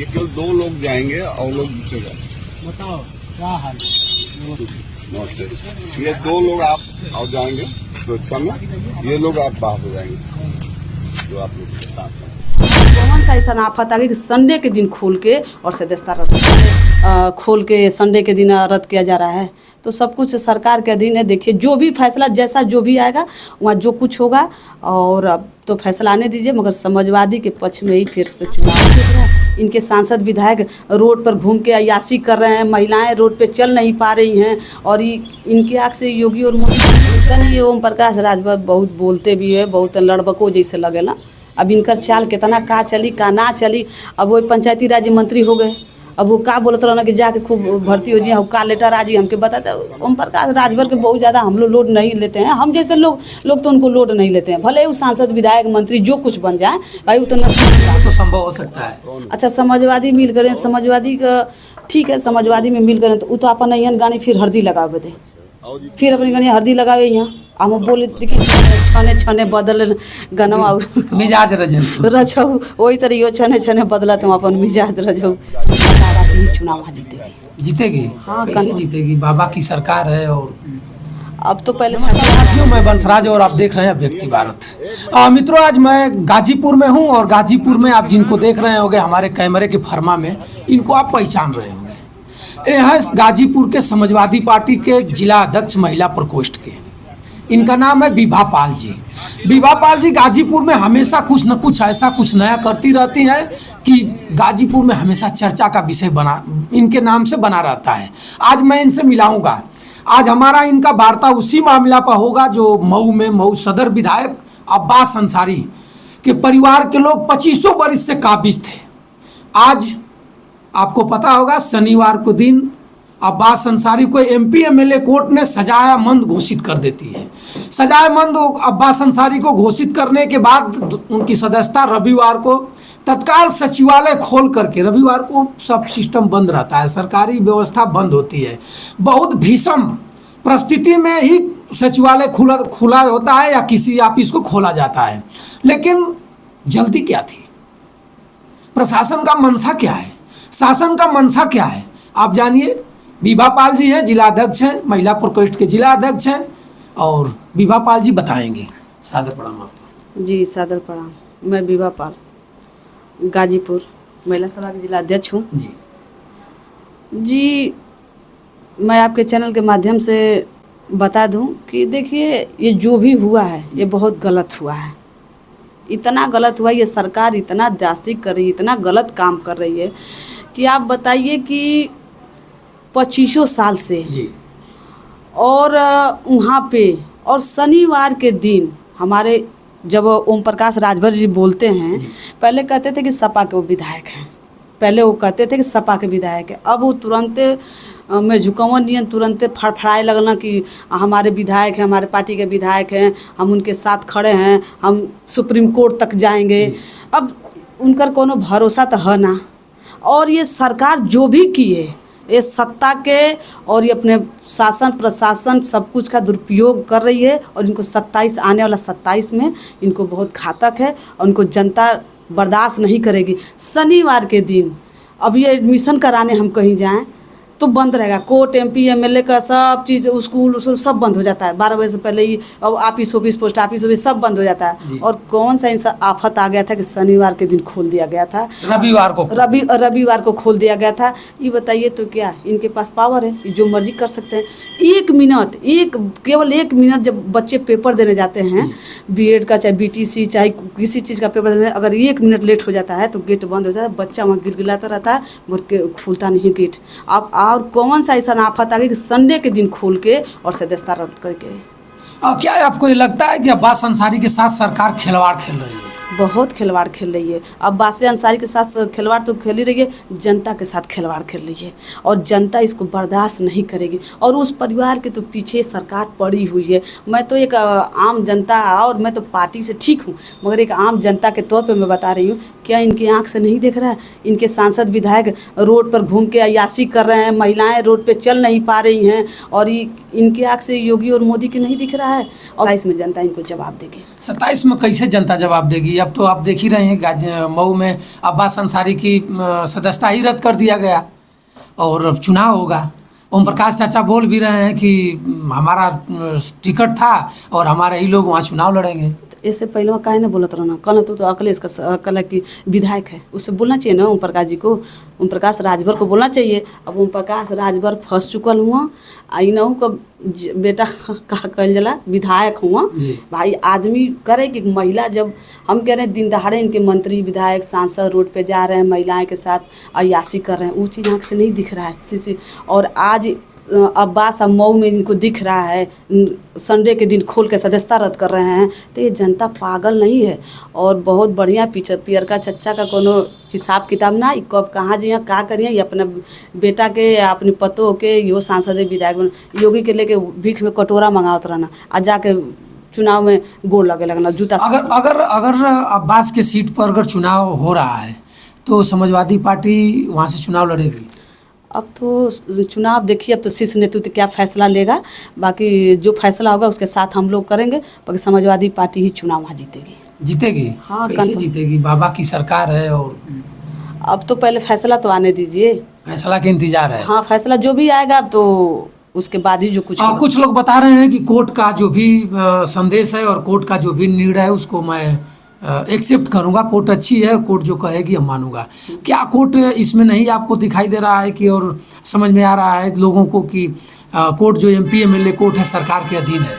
ये केवल 2 लोग जाएंगे और लोग दूसरे जाएंगे। बताओ क्या हाल है? नमस्ते। ये 2 लोग आप और जाएंगे सुरक्षा में, ये लोग आप बाहर हो जाएंगे जो आप लोग के साथ हैं। कौन सा ऐसा आफत आ गई कि संडे के दिन खोल के और सदस्यता रद्द खोल के संडे के दिन रद्द किया जा रहा है। तो सब कुछ सरकार के अधीन है। देखिए जो भी फैसला जैसा जो भी आएगा वहाँ जो कुछ होगा, और अब तो फैसला आने दीजिए। मगर समाजवादी के पक्ष में ही फिर से चुनाव दिख रहा है। इनके सांसद विधायक रोड पर घूम के अय्याशी कर रहे हैं, महिलाएं रोड पे चल नहीं पा रही हैं, और इनके आँख से योगी और मोदी ओम प्रकाश राजभर बहुत बोलते भी है, बहुत लड़बको जैसे लगेला। अब इनकर चाल कितना का चली का ना चली। अब वो पंचायती राज मंत्री हो गए, अब वो का बोलते रहना कि जाके खूब भर्ती हो जाए, का लेटर आज ही हमके बताते। ओम प्रकाश राजभर के बहुत ज़्यादा हम लोग लोड नहीं लेते हैं। हम जैसे लोग तो उनको लोड नहीं लेते हैं। भले वो सांसद विधायक मंत्री जो कुछ बन जाए भाई, वो तो संभव हो सकता है। अच्छा समाजवादी मिल करें, समाजवादी का ठीक है, समाजवादी में मिल करें तो वो तो अपन यहाँ गाड़ी फिर हल्दी लगावे दे, फिर अपनी गाड़ी हल्दी लगावे यहाँ। हम बोले देखिए छने छने बदल गनवा मिजाज रजऊ वही तरह छने छने बदला तो अपन मिजाज रजऊ चुनाव जीतेगी। हाँ, कैसे जीतेगी? बाबा की सरकार है। और अब तो पहले साथियों, मैं बंसराज और आप देख रहे हैं व्यक्ति भारत। मित्रों, आज मैं गाजीपुर में हूं, और गाजीपुर में आप जिनको देख रहे होंगे हमारे कैमरे के फरमा में, इनको आप पहचान रहे होंगे। ये है गाजीपुर के समाजवादी पार्टी के जिला अध्यक्ष महिला प्रकोष्ठ के। इनका नाम है विभा पाल जी। विभा पाल जी गाजीपुर में हमेशा कुछ न कुछ ऐसा कुछ नया करती रहती हैं कि गाजीपुर में हमेशा चर्चा का विषय बना इनके नाम से बना रहता है। आज मैं इनसे मिलाऊंगा। आज हमारा इनका वार्ता उसी मामला पर होगा जो मऊ सदर विधायक अब्बास अंसारी के परिवार के लोग 25 वर्ष से काबिज थे। आज आपको पता होगा शनिवार को दिन अब्बास अंसारी को MP MLA कोर्ट ने सजायामंद घोषित कर देती है। सजायामंद अब्बास अंसारी को घोषित करने के बाद उनकी सदस्यता रविवार को तत्काल सचिवालय खोल करके, रविवार को सब सिस्टम बंद रहता है, सरकारी व्यवस्था बंद होती है। बहुत भीषण परिस्थिति में ही सचिवालय खुला होता है या किसी ऑफिस को खोला जाता है। लेकिन जल्दी क्या थी? प्रशासन का मनसा क्या है? शासन का मनसा क्या है? आप जानिए। विभा पाल जी हैं, जिला अध्यक्ष हैं, महिला प्रकोष्ठ के जिला अध्यक्ष हैं, और विभा पाल जी बताएंगे। सादर प्रणाम आपको। जी सादर प्रणाम। मैं विभा पाल गाजीपुर महिला सभा के जिला अध्यक्ष हूँ। जी मैं आपके चैनल के माध्यम से बता दूं कि देखिए ये जो भी हुआ है ये बहुत गलत हुआ है। इतना गलत हुआ, ये सरकार इतना जास्ती कर रही है, इतना गलत काम कर रही है कि आप बताइए कि 25 साल से जी। और वहाँ पे और शनिवार के दिन हमारे जब ओम प्रकाश राजभर जी बोलते हैं, पहले कहते थे कि सपा के वो विधायक हैं, पहले वो कहते थे कि सपा के विधायक है। अब वो तुरंत में झुकावन नियन तुरंत फड़फड़ाए लगना कि हमारे विधायक हैं, हमारे पार्टी के विधायक हैं, हम उनके साथ खड़े हैं, हम सुप्रीम कोर्ट तक जाएंगे। अब उनका कोनो भरोसा तो है ना। और ये सरकार जो भी किए ये सत्ता के और ये अपने शासन प्रशासन सब कुछ का दुरुपयोग कर रही है, और इनको 27 आने वाला 27 में इनको बहुत घातक है और उनको जनता बर्दाश्त नहीं करेगी। शनिवार के दिन अब ये एडमिशन कराने हम कहीं जाएं तो बंद रहेगा। कोर्ट MP MLA का सब चीज़, स्कूल सब बंद हो जाता है। 12 बजे से पहले ही ऑफिस पोस्ट ऑफिस सब बंद हो जाता है। और कौन सा ऐसा आफत आ गया था कि शनिवार के दिन खोल दिया गया था, रविवार को खोल दिया गया था। ये बताइए तो क्या इनके पास पावर है? जो मर्जी कर सकते हैं। केवल एक मिनट जब बच्चे पेपर देने जाते हैं, B.Ed का चाहे BTC चाहे किसी चीज़ का पेपर देने, अगर 1 मिनट लेट हो जाता है तो गेट बंद हो जाता है। बच्चा वहाँ गिलगिलाता रहता है, मगर खुलता नहीं गेट। आप और कौन सा ऐसा आफत आ गई कि संडे के दिन खोल के और सदस्यता रद्द करके? क्या आपको ये लगता है कि अब्बास अंसारी के साथ सरकार खिलवाड़ खेल रही है? बहुत खिलवाड़ खेल रही है। अब्बास अंसारी के साथ खिलवाड़ तो खेल ही रही है, जनता के साथ खिलवाड़ खेल रही है, और जनता इसको बर्दाश्त नहीं करेगी। और उस परिवार के तो पीछे सरकार पड़ी हुई है। मैं तो एक आम जनता, और मैं तो पार्टी से ठीक हूँ, मगर एक आम जनता के तौर पे मैं बता रही हूँ क्या इनकी आंख से नहीं देख रहा है? इनके सांसद विधायक रोड पर घूम के अय्याशी कर रहे हैं, महिलाएं रोड पे चल नहीं पा रही हैं, और इनकी आंख से योगी और मोदी की नहीं दिख रहा है। और इसमें जनता इनको जवाब देगी। 27 में कैसे जनता जवाब देगी? अब तो आप देख ही रहे हैं मऊ में अब्बास अंसारी की सदस्यता ही रद्द कर दिया गया और अब चुनाव होगा। ओम प्रकाश चाचा बोल भी रहे हैं कि हमारा टिकट था और हमारे ही लोग वहाँ चुनाव लड़ेंगे। इससे पहले काहे ना बोलत रहना, कल तो अकलेश का अकल की विधायक है, उससे बोलना चाहिए ना ओम प्रकाश जी को, ओम प्रकाश राजभर को बोलना चाहिए। अब ओम प्रकाश राजभर फंस चुकल हुआ, आई का बेटा कहा कहल जला विधायक हुआ। भाई आदमी करे कि महिला, जब हम कह रहे हैं दिन दहाड़े इनके मंत्री विधायक सांसद रोड पे जा रहे हैं, महिलाएं के साथ अय्याशी कर रहे हैं, वो चीज़ आँख से नहीं दिख रहा है। और आज अब्बास अब मऊ में इनको दिख रहा है, संडे के दिन खोल के सदस्यता रद्द कर रहे हैं। तो ये जनता पागल नहीं है। और बहुत बढ़िया पियर का चच्चा का कोनो हिसाब किताब ना, कब कहाँ जाइए का करिए, ये अपने बेटा के या अपनी पतों के यो सांसद विधायक योगी के लेके भीख में कटोरा मंगावत रहना, आ जाके चुनाव में गोल लगे लगना जूता। अगर अब्बास के सीट पर अगर चुनाव हो रहा है तो समाजवादी पार्टी वहाँ से चुनाव लड़ेगी। अब तो चुनाव देखिए, अब तो शीर्ष नेतृत्व क्या फैसला लेगा, बाकी जो फैसला होगा उसके साथ हम लोग करेंगे। बाकी समाजवादी पार्टी ही चुनाव वहाँ जीतेगी। हाँ, कैसे जीतेगी? बाबा की सरकार है। और अब तो पहले फैसला तो आने दीजिए, फैसला के इंतजार है। हाँ, फैसला जो भी आएगा अब तो उसके बाद ही जो कुछ लोग बता रहे हैं कि कोर्ट का जो भी संदेश है और कोर्ट का जो भी निर्णय है उसको मैं एक्सेप्ट करूंगा। कोर्ट अच्छी है, कोर्ट जो कहेगी हम मानूंगा। क्या कोर्ट इसमें नहीं आपको दिखाई दे रहा है कि, और समझ में आ रहा है लोगों को कि कोर्ट जो MP MLA कोर्ट है सरकार के अधीन है?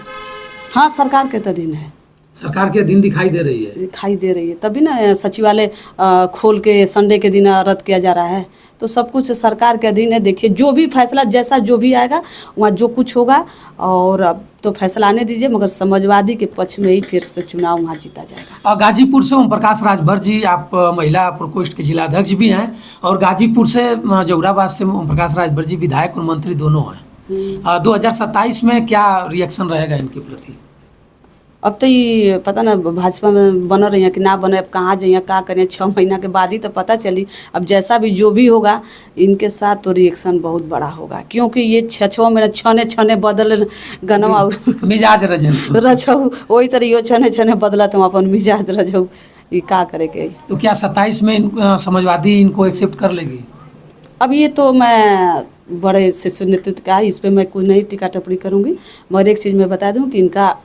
हाँ, सरकार के अधीन है, सरकार के अधीन दिखाई दे रही है। तभी ना सचिवालय खोल के संडे के दिन रद्द किया जा रहा है। तो सब कुछ सरकार के अधीन है। देखिए जो भी फैसला जैसा जो भी आएगा वहाँ जो कुछ होगा, और अब तो फैसला आने दीजिए, मगर समाजवादी के पक्ष में ही फिर से चुनाव वहाँ जीता जाएगा। गाजीपुर से ओम प्रकाश राजभर जी, आप महिला प्रकोष्ठ के जिला अध्यक्ष भी हैं, और गाजीपुर से जौहराबाद से ओम प्रकाश राजभर जी विधायक और मंत्री दोनों हैं। 2027 में क्या रिएक्शन रहेगा इनके प्रति? अब तो ये पता ना भाजपा में बन रही हैं कि ना बने, अब कहाँ जाइए का करें, 6 महीना के बाद ही तो पता चली। अब जैसा भी जो भी होगा इनके साथ तो रिएक्शन बहुत बड़ा होगा, क्योंकि ये 6 महीने छने बदल गनवा मिजाज रजऊ वही तरह यो छने बदला तो अपन मिजाज रजऊ, ये का करे के। तो क्या 27 में समाजवादी इनको एक्सेप्ट कर लेगी? अब ये तो मैं बड़े शिष्य नेतृत्व का, इस पर मैं कोई नहीं टीका टिप्पणी करूँगी, मगर एक चीज़ मैं बता दूँ कि इनका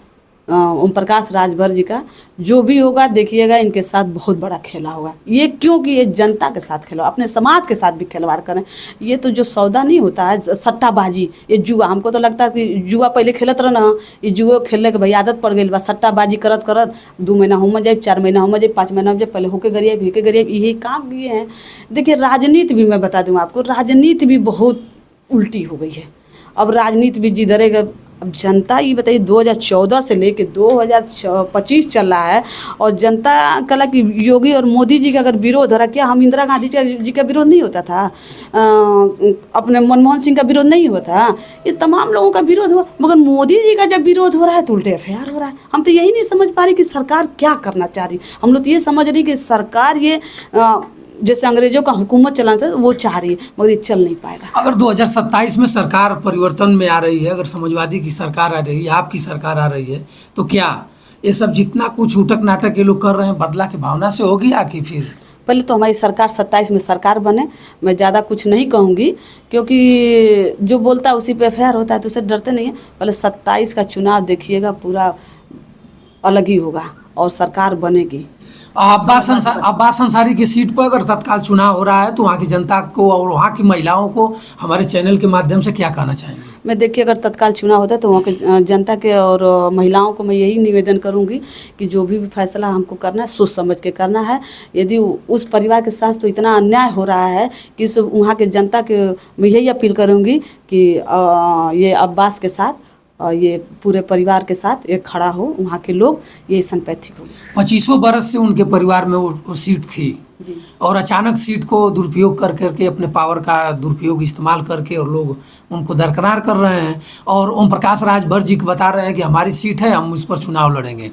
ओम प्रकाश राजभर जी का जो भी होगा देखिएगा, इनके साथ बहुत बड़ा खेला होगा। ये क्योंकि ये जनता के साथ खेला, अपने समाज के साथ भी खिलवाड़ करें। ये तो जो सौदा नहीं होता है सट्टाबाजी, ये जुआ, हमको तो लगता है कि जुआ पहले खेलत रहना, ये जुआ खेलने के भाई आदत पड़ गई बस, सट्टाबाजी करत 2 महीना हो जाए, 4 महीना हो जाए, 5 महीना हो जाए, पहले होके गरिए भेके गरिए, यही काम किए हैं। देखिए राजनीति भी मैं बता दूँ आपको, राजनीति भी बहुत उल्टी हो गई है। अब राजनीति भी जिधरेगा, अब जनता ये बताइए 2014 से लेके 2025 चल रहा है, और जनता कला कि योगी और मोदी जी का अगर विरोध हो रहा, क्या हम इंदिरा गांधी जी का विरोध नहीं होता था, अपने मनमोहन सिंह का विरोध नहीं हुआ था, ये तमाम लोगों का विरोध हुआ, मगर मोदी जी का जब विरोध हो रहा है तो उल्टे FIR हो रहा है। हम तो यही नहीं समझ पा रहे कि सरकार क्या करना चाह रही। हम लोग तो ये समझ रही कि सरकार ये जैसे अंग्रेजों का हुकूमत चलाना चाहिए वो चाह रही है, मगर ये चल नहीं पाएगा। अगर 2027 में सरकार परिवर्तन में आ रही है, अगर समाजवादी की सरकार आ रही है, आपकी सरकार आ रही है, तो क्या ये सब जितना कुछ उटक नाटक ये लोग कर रहे हैं बदला की भावना से होगी या कि फिर? पहले तो हमारी सरकार 27 में सरकार बने, मैं ज़्यादा कुछ नहीं कहूँगी, क्योंकि जो बोलता है उसी पे FIR होता है, तो उससे डरते नहीं है। पहले 27 का चुनाव देखिएगा, पूरा अलग ही होगा और सरकार बनेगी। अब्बास अंसारी की सीट पर अगर तत्काल चुनाव हो रहा है तो वहाँ की जनता को और वहाँ की महिलाओं को हमारे चैनल के माध्यम से क्या कहना चाहेंगे? मैं देखिए अगर तत्काल चुनाव होता है तो वहाँ के जनता के और महिलाओं को मैं यही निवेदन करूँगी कि जो भी फैसला हमको करना है सोच समझ के करना है। यदि उस परिवार के साथ तो इतना अन्याय हो रहा है कि उस वहाँ के जनता के मैं यही अपील करूँगी कि ये अब्बास के साथ ये पूरे परिवार के साथ एक खड़ा हो, वहाँ के लोग ये संपैथिक हो। 25 बरस से उनके परिवार में वो सीट थी और अचानक सीट को दुरुपयोग कर करके अपने पावर का दुरुपयोग इस्तेमाल करके और लोग उनको दरकिनार कर रहे हैं और ओम प्रकाश राजभर जी को बता रहे हैं कि हमारी सीट है, हम उस पर चुनाव लड़ेंगे।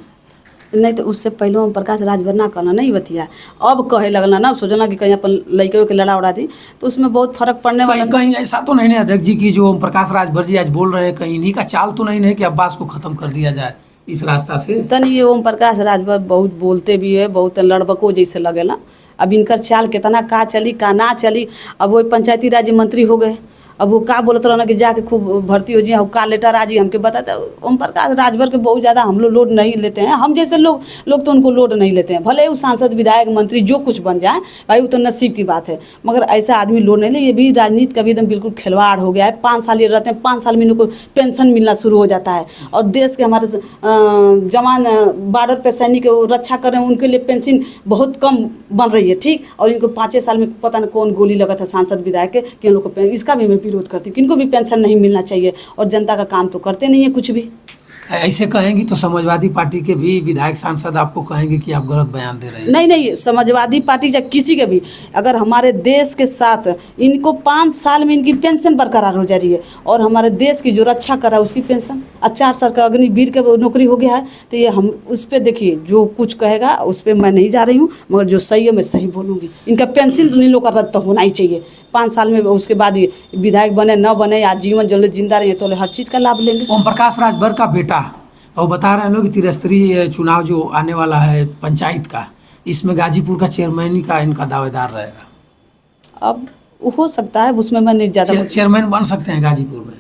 नहीं तो उससे पहले ओम प्रकाश राजभर ना करना नहीं बतिया, अब कहे लगला ना, सोचना कि कहीं अपन लड़के के लड़ा उड़ा दी, तो उसमें बहुत फर्क पड़ने वाला। कहीं ऐसा तो नहीं है अध्यक्ष जी की जो ओम प्रकाश राजभर जी आज बोल रहे हैं, कहीं इन्हीं का चाल तो नहीं है कि अब्बास को खत्म कर दिया जाए इस रास्ता से? तनी ये ओम प्रकाश राजभर बहुत बोलते भी है, बहुत लड़बको जैसे लगेला। अब इनकर चाल कितना का चली का ना चली। अब वो पंचायती राज्य मंत्री हो गए, अब वो का बोलते रहना कि जाके खूब भर्ती हो जाए, का लेटर आज ही हमके बताते। ओम प्रकाश राजभर के बहुत ज़्यादा हम लोग नहीं लेते हैं, हम जैसे लोग तो उनको लोड नहीं लेते हैं। भले वो सांसद विधायक मंत्री जो कुछ बन जाए भाई, वो तो नसीब की बात है, मगर ऐसा आदमी लोड नहीं ले। ये भी राजनीति का भी एकदम बिल्कुल खिलवाड़ हो गया है। 5 साल ये रहते हैं, 5 साल में इनको पेंशन मिलना शुरू हो जाता है, और देश के हमारे जवान बॉर्डर पे सैनिक रक्षा कर रहे हैं, उनके लिए पेंशन बहुत कम बन रही है, ठीक। और इनको 5 साल में पता नहीं कौन गोली लगा था सांसद विधायक के कि उन लोग को, इसका भी मैं विरोध करती हूँ कि इनको भी पेंशन नहीं मिलना चाहिए, और जनता का काम तो करते नहीं है कुछ भी। ऐसे कहेंगी तो समाजवादी पार्टी के भी विधायक सांसद आपको कहेंगे कि आप गलत बयान दे रहे हैं। नहीं, समाजवादी पार्टी या किसी के भी, अगर हमारे देश के साथ इनको 5 साल में इनकी पेंशन बरकरार हो जा रही है, और हमारे देश की जो रक्षा करा उसकी पेंशन, 4 साल का अग्निवीर का नौकरी हो गया है, तो ये हम उस पर देखिए जो कुछ कहेगा उस पर मैं नहीं जा रही हूँ, मगर जो सही है मैं सही बोलूँगी। इनका पेंशन इन लोग का रद्द तो होना ही चाहिए 5 साल में। उसके बाद ये विधायक बने न बने, आज जीवन जल्द जिंदा रहे तो हर चीज़ का लाभ लेंगे। ओम प्रकाश राजभर का बेटा और बता रहे हैं लोग कि त्रिस्तरीय चुनाव जो आने वाला है पंचायत का, इसमें गाजीपुर का चेयरमैन का इनका दावेदार रहेगा। अब हो सकता है, उसमें मैं नहीं ज़्यादा चेयरमैन बन सकते हैं गाजीपुर में।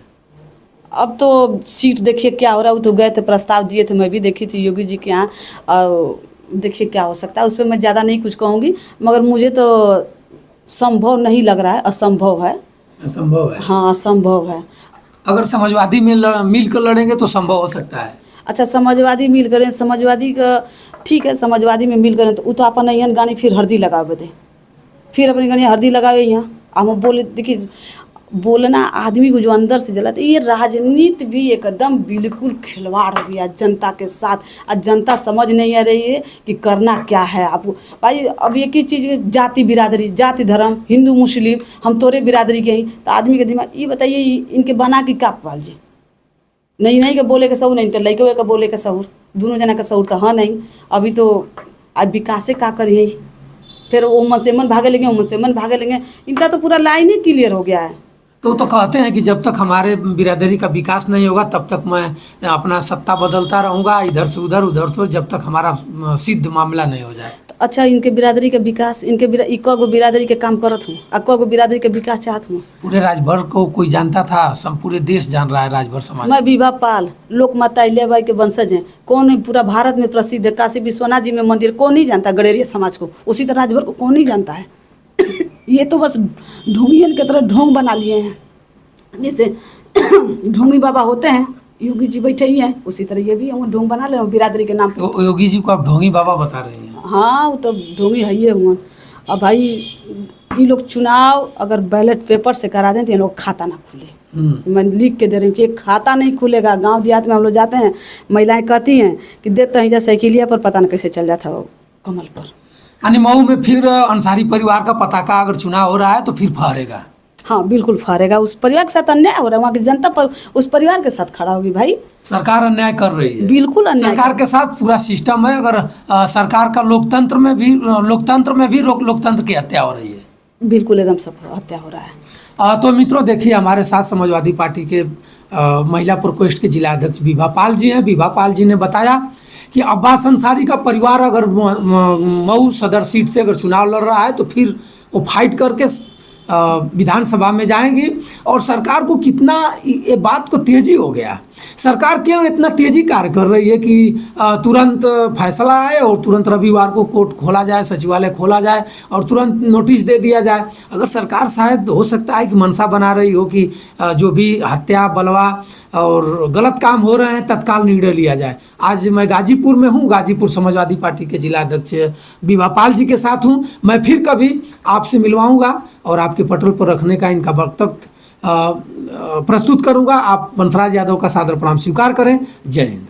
अब तो सीट देखिए क्या हो रहा है। वो तो गए थे, प्रस्ताव दिए थे, मैं भी देखी थी योगी जी के यहाँ, और देखिए क्या हो सकता है। उस पर मैं ज़्यादा नहीं कुछ कहूँगी, मगर मुझे तो संभव नहीं लग रहा है, असंभव है। असंभव है? हाँ, असंभव है। अगर समाजवादी में मिल कर लड़ेंगे तो संभव हो सकता है। अच्छा, समाजवादी मिल करें, समाजवादी का ठीक है, समाजवादी में मिल करें तो वो तो अपन यहाँ गानी फिर हल्दी लगावे दे, फिर अपनी गानी हल्दी लगावे यहाँ। हम बोले देखिए, बोलना आदमी को जो अंदर से जलाता है। ये राजनीति भी एकदम बिल्कुल खिलवाड़ हो गया जनता के साथ। आज जनता समझ नहीं आ रही है कि करना क्या है। आपको भाई अब एक ही चीज़, जाति बिरादरी, जाति धर्म, हिंदू मुस्लिम, हम तोरे बिरादरी के ही, तो आदमी के दिमाग ये बताइए इनके बना के क्या पाल जी। नहीं के बोले के सहूर नहीं, तो लड़के का बोले के सहूर, दोनों जना का सहूर तो हाँ नहीं। अभी तो आज विकास का करिए, फिर वो मन से मन भागे लेंगे, मन से मन भागे लेंगे। इनका तो पूरा लाइन ही क्लियर हो गया है। तो कहते हैं कि जब तक हमारे बिरादरी का विकास नहीं होगा तब तक मैं अपना सत्ता बदलता रहूँगा, इधर से उधर से, जब तक हमारा सिद्ध मामला नहीं हो जाए। तो अच्छा, इनके बिरादरी के विकास, इनके इक्का गो बिरादरी के काम करत हूँ, अक्का गो बिरादरी के विकास चाहत हूँ। पूरे राजभर को कोई जानता था, पूरे देश जान रहा है राजभर समाज। मैं विभा पाल, लोक माता अहिल्याबाई के वंशज हैं। कौन पूरा भारत में प्रसिद्ध है, काशी विश्वनाथ जी में मंदिर, कौन नहीं जानता गडेरिया समाज को, उसी तरह राजभर को कौन नहीं जानता है। ये तो बस ढोंगियन की तरह ढोंग बना लिए हैं, जैसे ढोंगी बाबा होते हैं, योगी जी बैठे ही हैं, उसी तरह ये भी हम ढोंग बना ले बिरादरी के नाम पर। योगी जी को आप ढोंगी बाबा बता रहे हैं? हाँ, वो तो ढोंगी है ही हुआ। अब भाई ये लोग चुनाव अगर बैलेट पेपर से करा दें तो ये लोग खाता ना खुले। मैं लिख के दे रही हूँ कि खाता नहीं खुलेगा। गांव देहात में हम लोग जाते हैं, महिलाएं कहती हैं कि देते हैं जैसे साइकिलिया पर, पता नहीं कैसे चल जाता वो कमल पर। यानी मऊ में फिर अंसारी परिवार का पताका अगर चुनाव हो रहा है तो फिर फहरेगा? हाँ, बिल्कुल फहरेगा। उस परिवार के साथ अन्याय हो रहा है, वहाँ की जनता पर उस परिवार के साथ खड़ा होगी। भाई सरकार अन्याय कर रही है, बिल्कुल अन्याय। सरकार के साथ पूरा सिस्टम है। अगर सरकार का लोकतंत्र में भी लोकतंत्र की हत्या हो रही है। बिल्कुल, एकदम सब हत्या हो रहा है। तो मित्रों देखिए, हमारे साथ समाजवादी पार्टी के महिला प्रकोष्ठ के जिला अध्यक्ष विभा पाल जी हैं। विभा पाल जी ने बताया कि अब्बास अंसारी का परिवार अगर मऊ सदर सीट से अगर चुनाव लड़ रहा है तो फिर वो फाइट करके विधानसभा में जाएंगे। और सरकार को कितना ये बात को तेजी हो गया, सरकार क्यों इतना तेजी कार्य कर रही है कि तुरंत फैसला आए और तुरंत रविवार को कोर्ट खोला जाए, सचिवालय खोला जाए और तुरंत नोटिस दे दिया जाए। अगर सरकार शायद हो सकता है कि मनसा बना रही हो कि जो भी हत्या बलवा और गलत काम हो रहे हैं तत्काल निर्णय लिया जाए। आज मैं गाजीपुर में हूँ, गाजीपुर समाजवादी पार्टी के जिला अध्यक्ष विभा पाल जी के साथ हूँ। मैं फिर कभी आपसे मिलवाऊँगा और आपके पटल पर रखने का इनका वक्तव्य प्रस्तुत करूंगा। आप वंशराज यादव का सादर प्रणाम स्वीकार करें। जय हिंद।